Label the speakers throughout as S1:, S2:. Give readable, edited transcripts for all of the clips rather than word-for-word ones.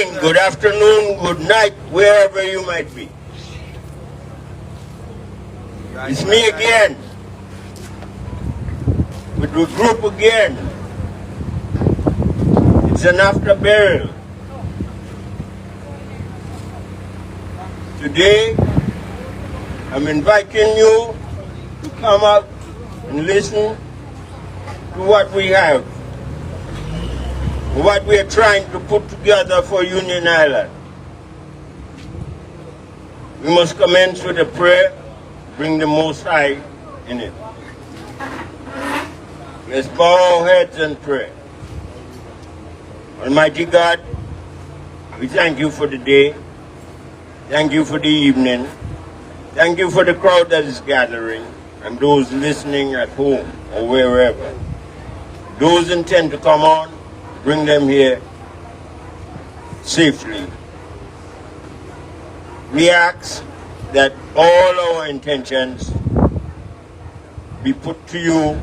S1: Good afternoon, good night, wherever you might be. It's me again, with the group again. It's an after burial. Today, I'm inviting you to come out and listen to what we have, what we are trying to put together for Union Island. We must commence with a prayer, bring the Most High in it. Let's bow our heads and pray. Almighty God, we thank you for the day. Thank you for the evening. Thank you for the crowd that is gathering and those listening at home or wherever. Those intend to come on, bring them here safely. We ask that all our intentions be put to you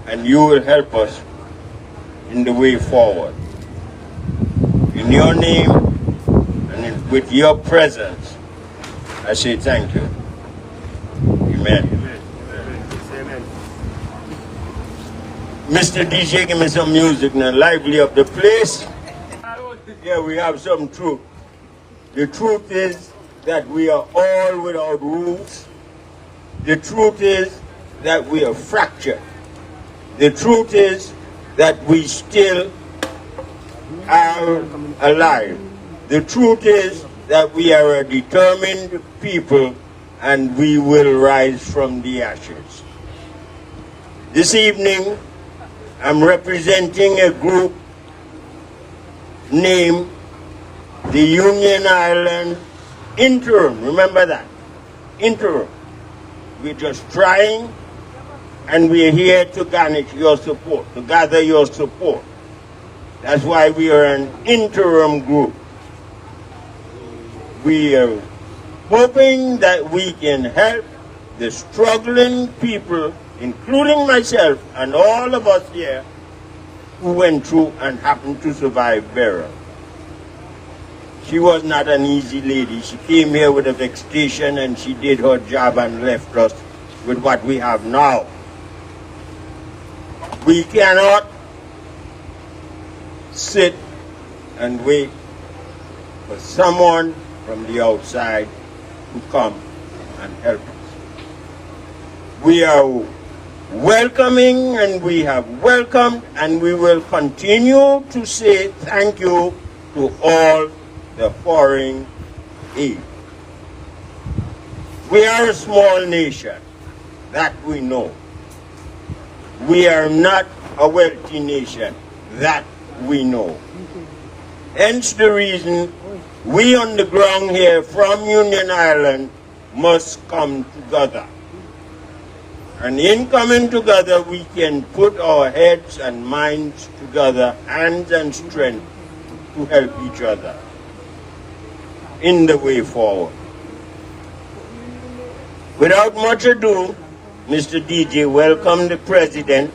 S1: and you will help us in the way forward. In your name and with your presence, I say thank you. Amen. Amen. Mr. DJ, give me some music now. Lively up the place. Yeah, we have some truth. The truth is that we are all without roofs. The truth is that we are fractured. The truth is that we still are alive. The truth is that we are a determined people and we will rise from the ashes. This evening, I'm representing a group named the Union Island Interim. Remember that? Interim. We're just trying and we're here to garnish your support, to gather your support. That's why we are an interim group. We are hoping that we can help the struggling people, including myself and all of us here, who went through and happened to survive Beryl. She was not an easy lady. She came here with a vexation and she did her job and left us with what we have now. We cannot sit and wait for someone from the outside to come and help us. We are welcoming and we have welcomed and we will continue to say thank you to all the foreign aid. We are a small nation, that we know. We are not a wealthy nation, that we know. Hence the reason we on the ground here from Union Island must come together. And in coming together, we can put our heads and minds together, hands and strength to help each other in the way forward. Without much ado, Mr. DJ, welcome the President,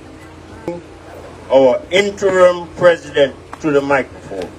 S1: our interim President, to the microphone.